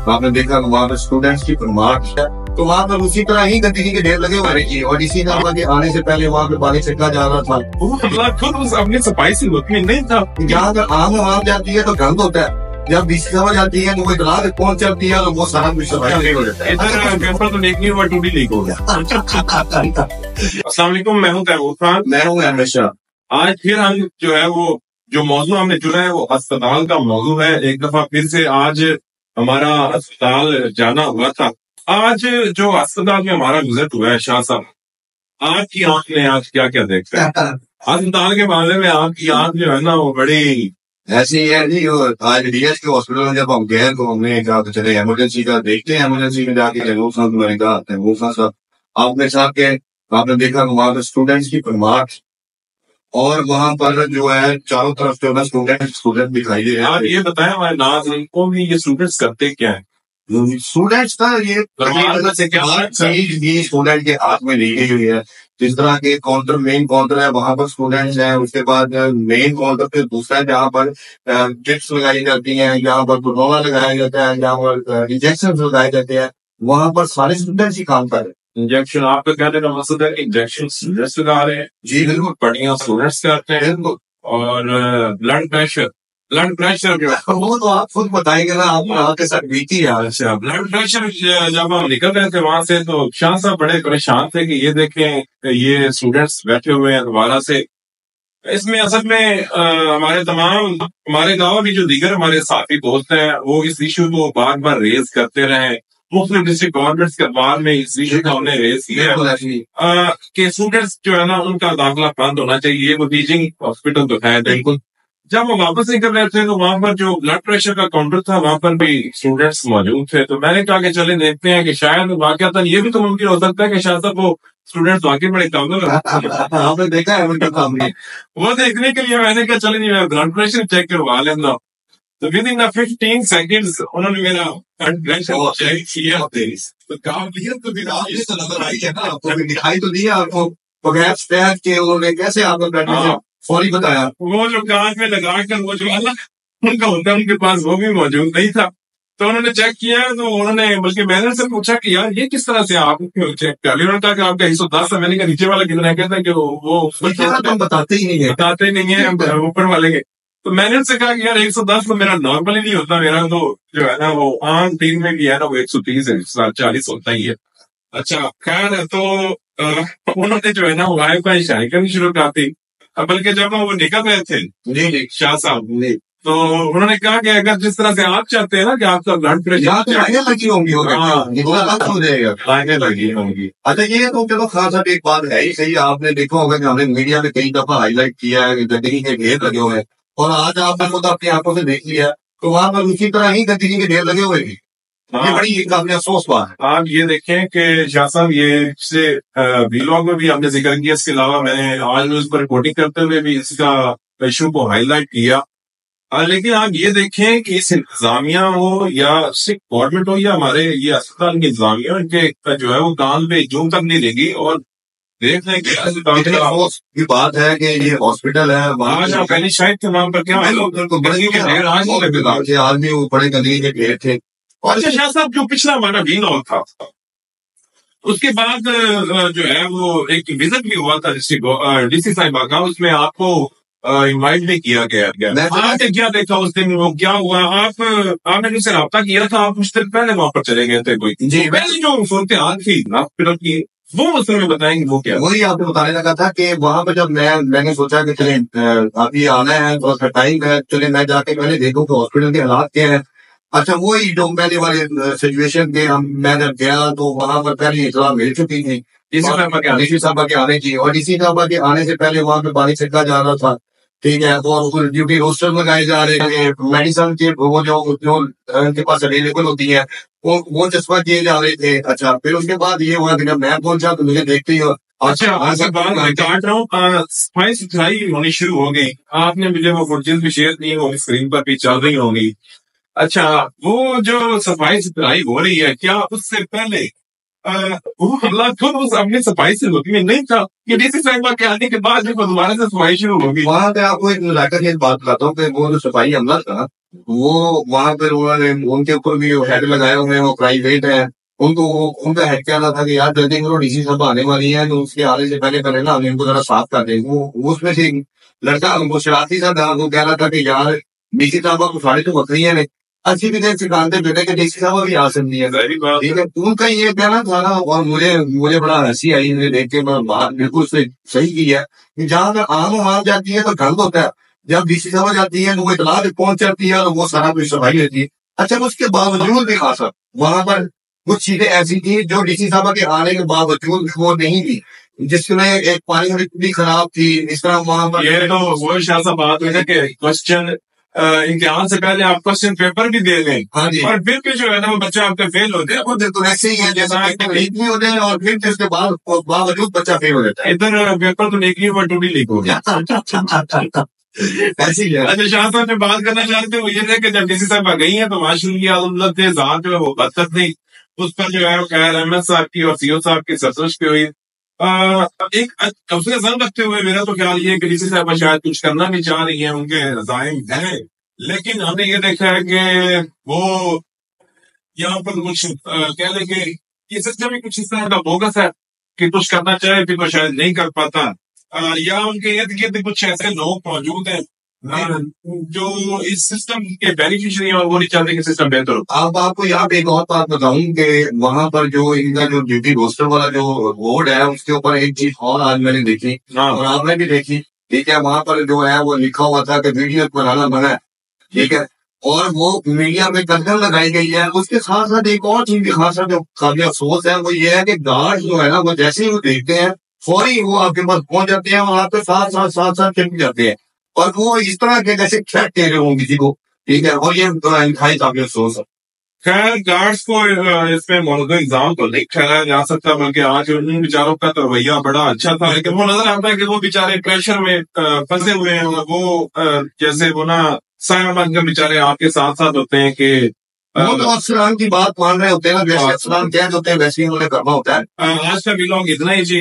आपने देखा वहाँ पर स्टूडेंट्स की भरमार है, तो वहाँ पर उसी तरह ही गंदगी के ढेर लगे हुए थे और इसी तरह के आने से पहले वहाँ पे पानी छिड़का जा रहा था। वो हमला खुद उस अपनी सफाई से मुतमिन नहीं था। जहाँ पर आम आम जाती है तो गंद होता है, जब बीसी हवा जाती है तो वो इतना पहुंच जाती है तो वो सारा कुछ सफाई हो जाता है। इधर पेपर तो लीक नहीं हुआ, टूटी लीक हो गया। अस्सलाम वालेकुम, मैं हूँ तैमूर खान। मैं हूँ अहमद शाह। आज फिर हम जो है वो जो मौजू हमने चुना है वो अस्पताल का मौजू है। एक दफा फिर से आज हमारा अस्पताल जाना हुआ था। आज जो अस्पताल में हमारा विजिट हुआ है, शाह साहब, आपकी आंख में आज क्या क्या देखते हैं? अस्पताल के मामले में आपकी आंख जो है ना वो बड़ी ऐसे ही है जी। आज डीएस के हॉस्पिटल में जब हम गए तो हमने कहा तो चले इमरजेंसी का देखते हैं। इमरजेंसी में जाके तैमूर साहब मैंने कहा तैमूर साहब आपने साहब के आपने देखा वहाँ पर स्टूडेंट्स की भरमार और वहाँ पर जो है चारों तरफ जो है स्टूडेंट दिखाई दे रहे हैं। आप ये बताएं हमारे नाज़रीन को भी ये स्टूडेंट्स करते क्या है? स्टूडेंट्स का ये चीज स्टूडेंट के हाथ में ली गई हुई है। जिस तरह के काउंटर मेन काउंटर है वहां पर स्टूडेंट्स हैं, उसके बाद मेन काउंटर पे दूसरा है जहाँ पर ड्रिप्स लगाई जाती हैं, जहाँ पर कोरोना लगाया जाता है, जहाँ पर इंजेक्शन लगाए जाते हैं, वहां पर सारे स्टूडेंट्स ही काम कर रहे हैं। इंजेक्शन आपका कहने का मकसद है कि इंजेक्शन स्टूडेंट्स लगा रहे हैं? जी बिल्कुल, पढ़ियां स्टूडेंट्स करते हैं। बिल्कुल। और ब्लड प्रेशर जो वो तो आप खुद बताएंगे ना, आप आपके साथ बीती है। अच्छा, ब्लड प्रेशर जब हम निकल रहे थे वहां से तो शाह साहब बड़े परेशान थे कि ये देखें ये स्टूडेंट्स बैठे हुए हैं दोबारा से। इसमें असल में हमारे अलावा भी जो दीगर हमारे साथी दोस्त हैं वो इस इशू को बार बार रेज करते रहे। मुख्तलिफ डिस्ट्रिक्ट गवर्नमेंट के अखबार में इस इशू को हमने रेज किया कि स्टूडेंट्स जो है ना उनका दाखिला बंद होना चाहिए। वो टीचिंग हॉस्पिटल तो है। बिल्कुल। जब वो वापस निकल रहे थे तो वहां पर जो ब्लड प्रेशर का काउंटर था वहां पर भी स्टूडेंट्स मौजूद थे। तो मैंने कहा कि चले देखते हैं कि शायद वाकई ये भी तो मुमकिन हो सकता है कि शायद वो स्टूडेंट्स वाकई बड़े काबिल आपने देखा है उनका काम नहीं। वो देखने के लिए मैंने कहा चले नहीं मैं ब्लड प्रेशर चेक करवा लेता। तो विद इन 15 सेकेंड्स उन्होंने मेरा ब्लड प्रेशर चेक किया। तो काबिलियत तो नजर आई है ना, आपको दिखाई तो दिया आपको बगैर स्टैट के उन्होंने कैसे आपका ब्लड प्रेशर सॉरी बताया। वो जो कान में लगा कर वो जो अलग उनका होता है उनके पास वो भी मौजूद नहीं था। तो उन्होंने चेक किया तो उन्होंने बल्कि मैंने उनसे पूछा कि यार ये किस तरह से आप चेक कर लिया। उन्होंने कहा कि आपका 110 है। मैंने कहा नीचे वाला कितना है? कहता है कि वो तुम बताते ही नहीं है ऊपर वाले के। तो मैंने उनसे कहा कि यार 110 तो मेरा नॉर्मल ही नहीं होता। मेरा तो जो है ना वो आम टीम में भी है ना वो 130 है, 140 होता ही है। अच्छा खैर है। तो उन्होंने जो है ना वो गायब का इशारे करनी शुरू कर दी। बल्कि जब वो निकल रहे थे जी शाह साहब तो उन्होंने कहा कि अगर जिस तरह से आप चाहते हैं ना कि आपका ब्लड प्रेशर लगी होंगी लगी होंगी। अच्छा ये तो चलो खास एक बात है ही सही। आपने देखा होगा कि हमने मीडिया में कई दफा हाईलाइट किया है गंदगी के ढेर लगे हुए हैं और आज आपने खुद अपनी आंखों से देख लिया तो वहां पर उसी तरह ही गंदगी के ढेर लगे हुए थे। ये बड़ी काफी अफसोस बात है। आप ये देखें कि शाह साहब ये से वीलॉग में भी हमने जिक्र किया। इसके अलावा मैंने आज न्यूज पर रिपोर्टिंग करते हुए भी इसका इशू को हाईलाइट किया। लेकिन आप ये देखें कि इस इंतजामिया हो या सिख गवर्नमेंट हो या हमारे ये अस्पताल की इंतजामिया इनके जो है वो कान पे जूम तक नहीं लेगी। और देख रहे की बात है कि ये हॉस्पिटल है आज आप पहले शायद के नाम पर क्या आदमी वो बड़े गंदगी के ढेर थे। अच्छा शाह साहब जो पिछला हमारा वीलॉग था उसके बाद जो है वो एक विजिट भी हुआ था डीसी साहिबा का। उसमें आपको इनवाइट भी किया गया। आपने क्या देखा उस दिन? वो क्या हुआ? आपने मुझसे रब्ता किया था, आप कुछ दिन पहले वहां पर चले गए थे। कोई जी पहले जो सूरत हाल थी हॉस्पिटल की वो मसले में बताएंगे वो क्या? वही आपको बताने लगा था कि वहां पर जब मैंने सोचा कि चले अभी आना है तो टाइम है, चले मैं जाके मैंने देखूं कि हॉस्पिटल के हालात क्या है। अच्छा वही जो पहले वाले सिचुएशन के मैं जब गया तो वहां पर पहले इतला मिल चुकी थी डीसी साहबा के आने की और डीसी साहबा के आने से पहले वहां पे पानी छिड़का जा रहा था। ठीक है। और ड्यूटी रोस्टर लगाए जा रहे थे, मेडिसिन के वो जो उनके पास अवेलेबल होती है वो चस्पा किए जा रहे थे। अच्छा फिर उसके बाद ये हुआ कि जब मैं पहुंचा तो मुझे देखते ही अच्छा काट रहा हूँ सफाई सुथराई होनी शुरू हो गई। आपने मुझे वो फुटेज भी शेयर की वो स्क्रीन पर भी चल रही होंगी। अच्छा वो जो सफाई सुथराई हो रही है क्या उससे पहले वो हमला खुद उस अपनी सफाई से मुतमिन नहीं था कि डीसी साहिबा के आने के बाद दोबारा से सफाई शुरू होगी? वहां पे आपको एक मुलाकात की बात बताता हूँ कि वो जो सफाई हमला था वो वहां पर उन्होंने उनके ऊपर भी हेड लगाए हुए हैं, वो प्राइवेट है। उनका हेड क्या था कि यार जल्दी करो, डीसी साहब आने वाली है, तो उसके आने से पहले पहले ना हम इनको जरा साफ कर दें। वो उसमें से एक लड़का वो शरारती सा था, वो कह रहा था कि यार डीसी साहब को साड़ी तो बकरी है, अच्छी भी देर सिखाते बेटे के डीसी साहब भी आ सकती है। ठीक है, उनका ये कहना था ना, और मुझे मुझे बड़ा हंसी आई मुझे देख के। मैं बात बिल्कुल सही की है कि जहां पर आम आम जाती है तो गंद होता है, जब डीसी साहब जाती है तो वो इतला भी पहुंच जाती है और वो सारा कुछ सफाई होती है। अच्छा, उसके बावजूद भी खासा वहां पर कुछ चीजें ऐसी थी जो डीसी साहब के आने के बावजूद वो नहीं थी, जिसमें एक पानी की भी खराब थी। इस तरह वहां पर ये तो वो शायद सा बात है कि क्वेश्चन इम्तिहान से पहले आप क्वेश्चन पेपर भी दे दें, हाँ जी, और फिर भी जो है ना वो बच्चा आपका फेल होते हैं। वो तो ऐसे ही है जैसा लीक नहीं होते हैं, और फिर उसके बाद बावजूद बच्चा फेल हो जाता है। इधर पेपर तो लीक नहीं हुआ, टूटी लीक हो गया। ऐसी है। अच्छा, शाह साहब जो बात करना चाहते हैं वो ये है कि जब डीसी साहब गई है तो माशूल की आदत थे, जहाँ जो है वो बदतर थी, उस पर जो है वो खैर एमएस साहब की और सीओ साहब की सरसश पे हुई। एक कब्जे जन रखते हुए मेरा तो ख्याल ये है कि डीसी साहब शायद कुछ करना नहीं चाह रही है, उनके रजाइम है, लेकिन हमने ये देखा है कि वो यहाँ पर कुछ कह लें कि ये सिस्टम ही कुछ इस तरह का बोगस है कि कुछ करना चाहे फिर वो शायद नहीं कर पाता। या उनके इर्द गिर्द कुछ ऐसे लोग मौजूद हैं जो इस सिस्टम के बेनिफिशियरी हैं और वो नहीं चाहते कि सिस्टम बेहतर हो। अब आपको यहाँ पे एक और बात बताऊं कि वहां पर जो इनका जो ड्यूटी रोस्टर वाला जो बोर्ड है, उसके ऊपर एक चीज और आज मैंने देखी और आपने भी देखी। ठीक है, वहां पर जो है वो लिखा हुआ था कि वीडियो बनाना मना है। ठीक है, और वो मीडिया में गर्दन लगाई गई है। उसके साथ साथ एक और चीज भी खासा जो काबिल अफसोस है वो ये है कि गार्ड जो है ना, वो जैसे ही वो देखते हैं फौरी वो आपके पास पहुंच जाते हैं, वहां पे साथ साथ चिपक जाते हैं, और वो इस तरह के जैसे थ्रेट दे रहे हों किसी को। ठीक है, और ये इंतहाई काबिल अफसोस है। खैर गार्ड्स को इसमें मौजूदा इल्जाम तो नहीं ठहराया जा सकता, बल्कि आज उन बेचारों का तो रवैया बड़ा अच्छा था, लेकिन वो नजर आता है कि वो बेचारे प्रेशर में फंसे हुए हैं, और वो जैसे वो ना साया बनकर बेचारे आपके साथ साथ होते हैं कि वो तो अफसरान की बात मान रहे होते हैं ना, जैसे अफसरान कह होते हैं वैसे ही उन्होंने करना होता है। आज का व्लॉग इतना ही जी।